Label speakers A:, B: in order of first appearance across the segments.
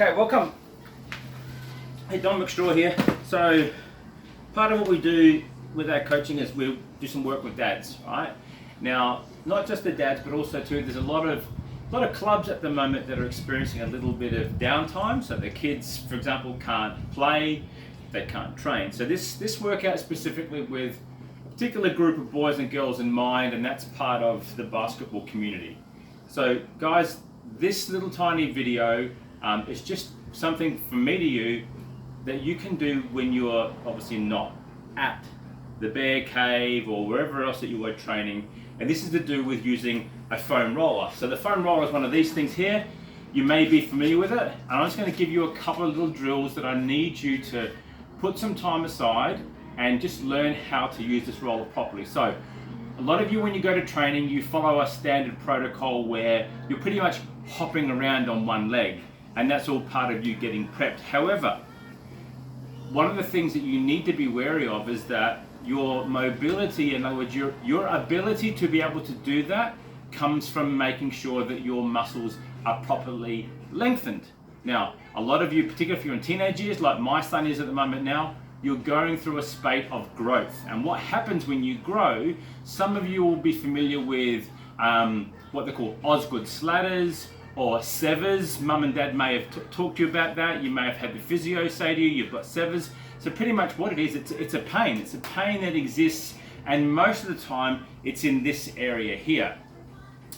A: Okay, welcome. Hey, Don McStraw here. So, part of what we do with our coaching is we do some work with dads, right? Now, not just the dads, but also too, there's a lot of clubs at the moment that are experiencing a little bit of downtime. So the kids, for example, can't play, they can't train. So this workout specifically with a particular group of boys and girls in mind, and that's part of the basketball community. So guys, this little tiny video is just something from me to you that you can do when you're obviously not at the bear cave or wherever else that you were training. And this is to do with using a foam roller. So the foam roller is one of these things here. You may be familiar with it. And I'm just going to give you a couple of little drills that I need you to put some time aside and just learn how to use this roller properly. So a lot of you, when you go to training, you follow a standard protocol where you're pretty much hopping around on one leg, and that's all part of you getting prepped. However, one of the things that you need to be wary of is that your mobility, in other words, your ability to be able to do that comes from making sure that your muscles are properly lengthened. Now, a lot of you, particularly if you're in teenage years, like my son is at the moment now, you're going through a spate of growth. And what happens when you grow, some of you will be familiar with what they call Osgood slatters or severs. Mum and dad may have talked to you about that. You may have had the physio say to you, you've got severs. So pretty much what it is, it's a pain. It's a pain that exists, and most of the time it's in this area here.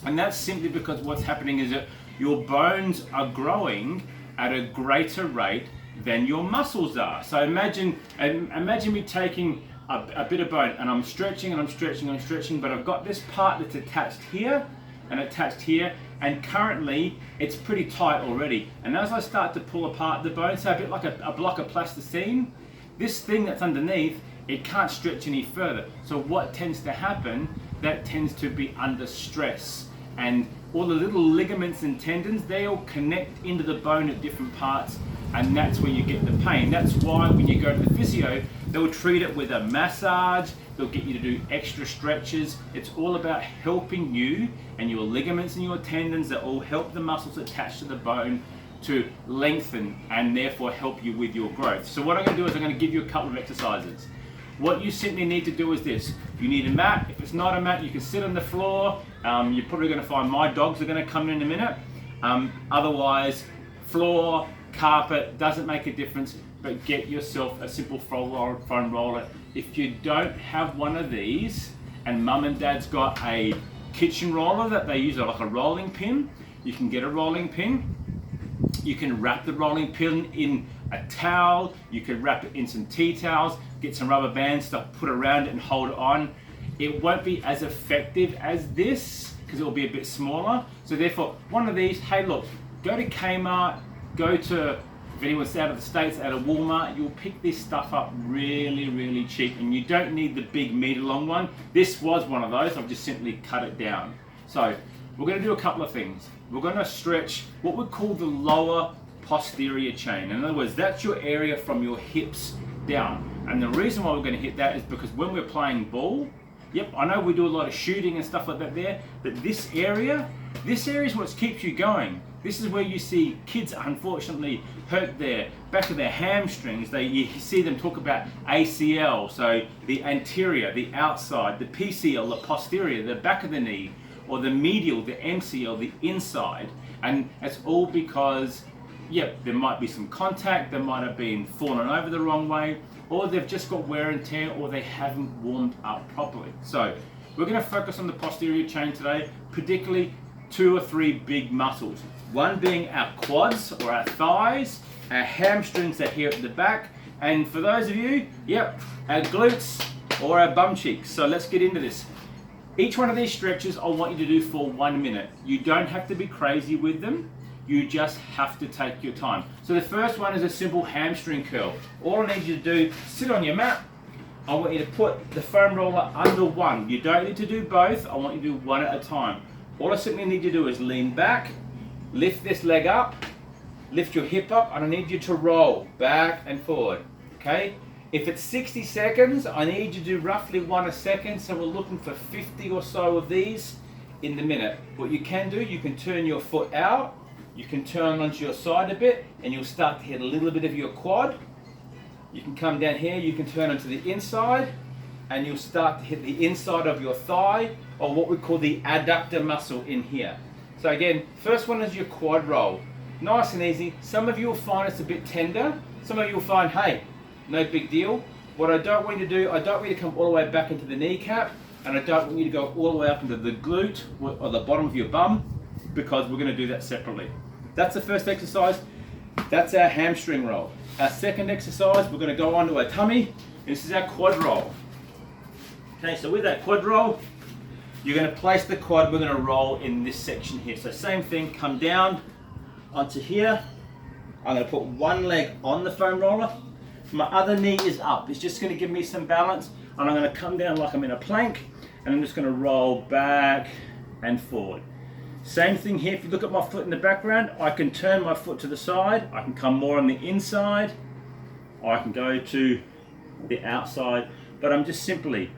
A: And that's simply because what's happening is that your bones are growing at a greater rate than your muscles are. So imagine me taking a bit of bone, and I'm stretching and I'm stretching and I'm stretching, but I've got this part that's attached here and attached here, and currently it's pretty tight already. And as I start to pull apart the bone, so a bit like a block of plasticine, this thing that's underneath, it can't stretch any further. So what tends to happen, that tends to be under stress, and all the little ligaments and tendons, they all connect into the bone at different parts, and that's where you get the pain. That's why when you go to the physio, they'll treat it with a massage, they'll get you to do extra stretches. It's all about helping you and your ligaments and your tendons that all help the muscles attached to the bone to lengthen and therefore help you with your growth. So what I'm going to do is I'm going to give you a couple of exercises. What you simply need to do is this. You need a mat. If it's not a mat, you can sit on the floor. You're probably going to find my dogs are going to come in a minute. Otherwise, floor, carpet, doesn't make a difference, but get yourself a simple foam roller. If you don't have one of these, and mum and dad's got a kitchen roller that they use like a rolling pin, you can get a rolling pin. You can wrap the rolling pin in a towel, you can wrap it in some tea towels, get some rubber bands to put around it and hold it on. It won't be as effective as this because it will be a bit smaller. So therefore, one of these, hey look, go to Kmart, go to, if anyone's out of the States, out of Walmart, you'll pick this stuff up really, really cheap, and you don't need the big meter long one. This was one of those, I've just simply cut it down. So we're going to do a couple of things. We're going to stretch what we call the lower posterior chain. In other words, that's your area from your hips down. And the reason why we're going to hit that is because when we're playing ball, yep, I know we do a lot of shooting and stuff like that there, but this area is what keeps you going. This is where you see kids unfortunately hurt their back of their hamstrings. You see them talk about ACL, so the anterior, the outside, the PCL, the posterior, the back of the knee, or the medial, the MCL, the inside. And it's all because, yep, there might be some contact, they might have been fallen over the wrong way, or they've just got wear and tear, or they haven't warmed up properly. So we're going to focus on the posterior chain today, particularly 2 or 3 big muscles. One being our quads or our thighs, our hamstrings are here at the back, and for those of you, yep, our glutes or our bum cheeks. So let's get into this. Each one of these stretches I want you to do for 1 minute. You don't have to be crazy with them. You just have to take your time. So the first one is a simple hamstring curl. All I need you to do, sit on your mat. I want you to put the foam roller under one. You don't need to do both. I want you to do one at a time. All I simply need you to do is lean back, lift this leg up, lift your hip up, and I need you to roll back and forward, okay? If it's 60 seconds, I need you to do roughly 1 a second, so we're looking for 50 or so of these in the minute. What you can do, you can turn your foot out You can turn onto your side a bit and you'll start to hit a little bit of your quad. You can come down here, you can turn onto the inside and you'll start to hit the inside of your thigh, or what we call the adductor muscle in here. So again, first one is your quad roll. Nice and easy. Some of you will find it's a bit tender. Some of you will find, hey, no big deal. What I don't want you to do, I don't want you to come all the way back into the kneecap, and I don't want you to go all the way up into the glute or the bottom of your bum, because we're going to do that separately. That's the first exercise. That's our hamstring roll. Our second exercise, we're going to go on to our tummy. This is our quad roll. Okay, so with that quad roll, you're going to place the quad, we're going to roll in this section here. So same thing, come down onto here. I'm going to put one leg on the foam roller. My other knee is up. It's just going to give me some balance. And I'm going to come down like I'm in a plank. And I'm just going to roll back and forward. Same thing here. If you look at my foot in the background, I can turn my foot to the side. I can come more on the inside. Or I can go to the outside. But I'm just simply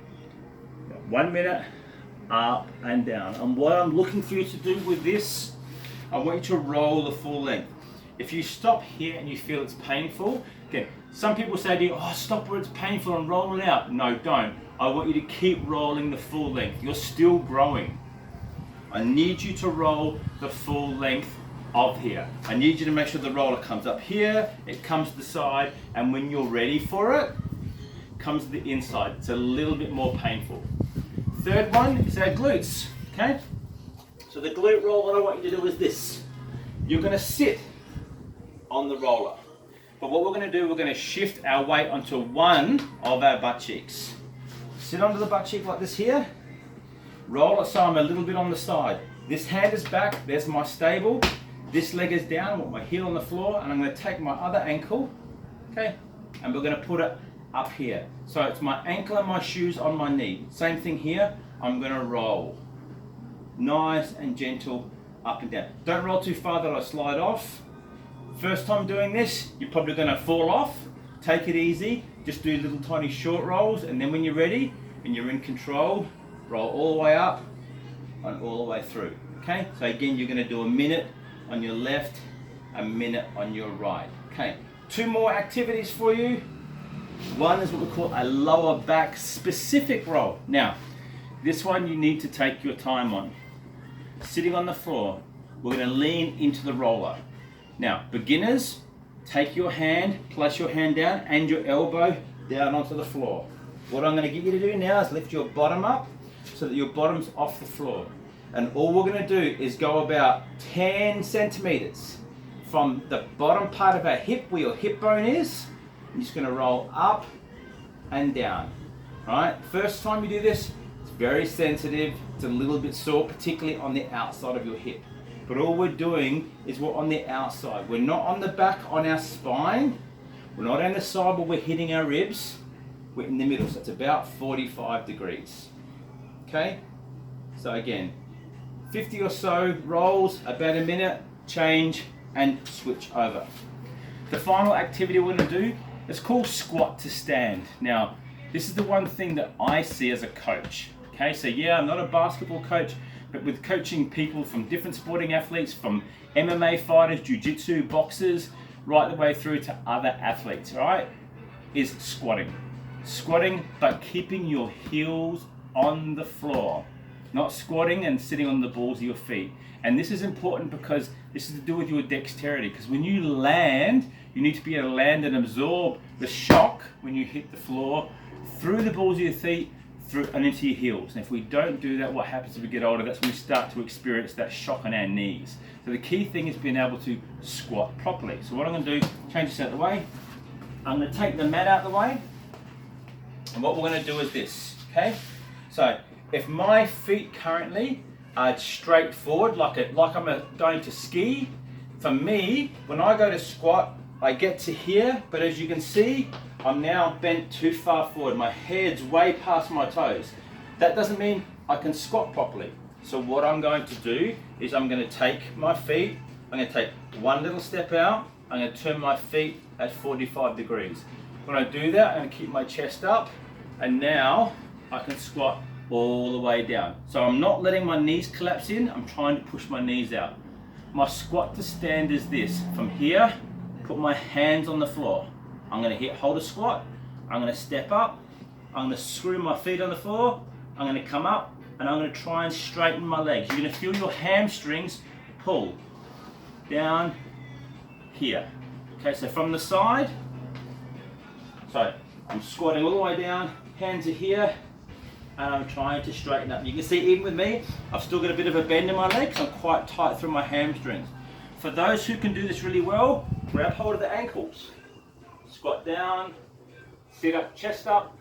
A: 1 minute up and down. And what I'm looking for you to do with this, I want you to roll the full length. If you stop here and you feel it's painful, okay, some people say to you, oh, stop where it's painful and roll it out. No, don't. I want you to keep rolling the full length. You're still growing. I need you to roll the full length of here. I need you to make sure the roller comes up here, it comes to the side, and when you're ready for it, comes to the inside. It's a little bit more painful. Third one is our glutes, okay? So the glute roll, what I want you to do is this. You're going to sit on the roller. But what we're going to do, we're going to shift our weight onto one of our butt cheeks. Sit onto the butt cheek like this here. Roll it so I'm a little bit on the side. This hand is back, there's my stable. This leg is down with my heel on the floor, and I'm going to take my other ankle, okay, and we're going to put it up here. So it's my ankle and my shoes on my knee. Same thing here, I'm going to roll. Nice and gentle up and down. Don't roll too far that I slide off. First time doing this, you're probably going to fall off. Take it easy, just do little tiny short rolls, and then when you're ready and you're in control, roll all the way up and all the way through. Okay, so again, you're going to do a minute on your left, a minute on your right. Okay, 2 more activities for you. One is what we call a lower back specific roll. Now, this one you need to take your time on. Sitting on the floor, we're going to lean into the roller. Now, beginners, take your hand, place your hand down and your elbow down onto the floor. What I'm going to get you to do now is lift your bottom up so that your bottom's off the floor. And all we're going to do is go about 10 centimeters from the bottom part of our hip, where your hip bone is. You're just going to roll up and down. All right, first time you do this, it's very sensitive, it's a little bit sore, particularly on the outside of your hip. But all we're doing is we're on the outside. We're not on the back, on our spine. We're not on the side where we're hitting our ribs. We're in the middle, so it's about 45 degrees. Okay, so again, 50 or so rolls, about a minute, change and switch over. The final activity we're going to do is called squat to stand. Now, this is the one thing that I see as a coach. Okay, so yeah, I'm not a basketball coach, but with coaching people from different sporting athletes, from MMA fighters, jiu-jitsu, boxers, right the way through to other athletes, all right, is squatting. Squatting, but keeping your heels on the floor. Not squatting and sitting on the balls of your feet. And this is important because this is to do with your dexterity. Because when you land, you need to be able to land and absorb the shock when you hit the floor through the balls of your feet, through and into your heels. And if we don't do that, what happens as we get older? That's when we start to experience that shock on our knees. So the key thing is being able to squat properly. So what I'm going to do, change this out of the way. I'm going to take the mat out of the way. And what we're going to do is this, okay? So if my feet currently are straight forward, like I'm going to ski, for me, when I go to squat, I get to here, but as you can see, I'm now bent too far forward. My head's way past my toes. That doesn't mean I can squat properly. So what I'm going to do is I'm going to take my feet, I'm going to take one little step out, I'm going to turn my feet at 45 degrees. When I do that, I'm going to keep my chest up, and now I can squat all the way down. So I'm not letting my knees collapse in, I'm trying to push my knees out. my squat to stand is this. From here, put my hands on the floor. I'm going to hold a squat. I'm going to step up. I'm going to screw my feet on the floor. I'm going to come up and I'm going to try and straighten my legs. You're going to feel your hamstrings pull down here. Okay, so from the side, so I'm squatting all the way down, hands are here, and I'm trying to straighten up. You can see even with me, I've still got a bit of a bend in my legs. I'm quite tight through my hamstrings. For those who can do this really well, grab hold of the ankles. Squat down, sit up, chest up,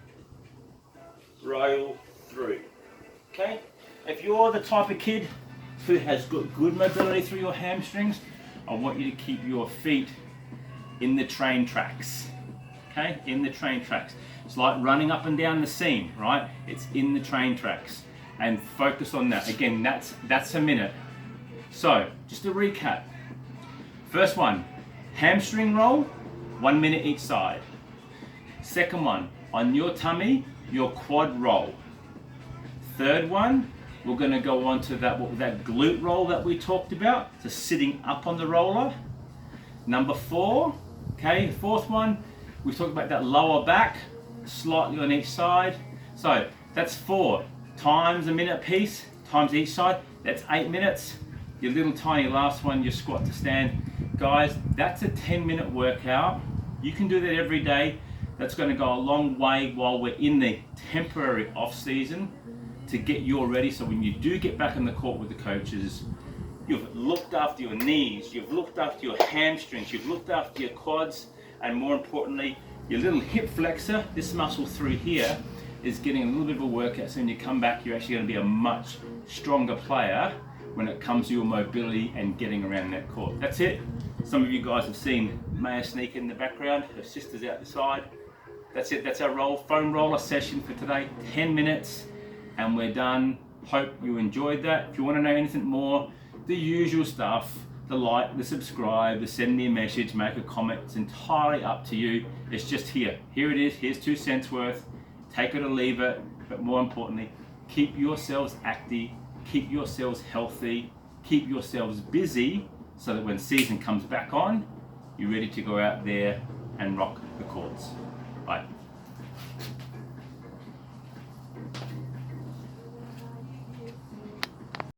A: roll through. Okay? If you're the type of kid who has got good mobility through your hamstrings, I want you to keep your feet in the train tracks. Okay? In the train tracks. It's like running up and down the seam, right? It's in the train tracks. And focus on that. Again, that's a minute. So, just to recap. First one, hamstring roll, 1 minute each side. Second one, on your tummy, your quad roll. Third one, we're going to go on to that glute roll that we talked about, so sitting up on the roller. Number 4, okay, fourth one, we talked about that lower back, slightly on each side. So that's 4 times a minute piece, times each side, that's 8 minutes. Your little tiny last one, your squat to stand. Guys, that's a 10-minute workout. You can do that every day. That's going to go a long way while we're in the temporary off season to get you all ready, so when you do get back on the court with the coaches, you've looked after your knees, you've looked after your hamstrings, you've looked after your quads, and more importantly, your little hip flexor, this muscle through here, is getting a little bit of a workout. So when you come back, you're actually going to be a much stronger player when it comes to your mobility and getting around that court. That's it. Some of you guys have seen Maya sneak in the background, her sister's out the side. That's it, that's our foam roller session for today, 10 minutes. And we're done. Hope you enjoyed that. If you want to know anything more, the usual stuff, the like, the subscribe, the send me a message, make a comment, it's entirely up to you. It's just here. Here it is, here's 2 cents worth. Take it or leave it, but more importantly, keep yourselves active, keep yourselves healthy, keep yourselves busy, so that when season comes back on, you're ready to go out there and rock the courts.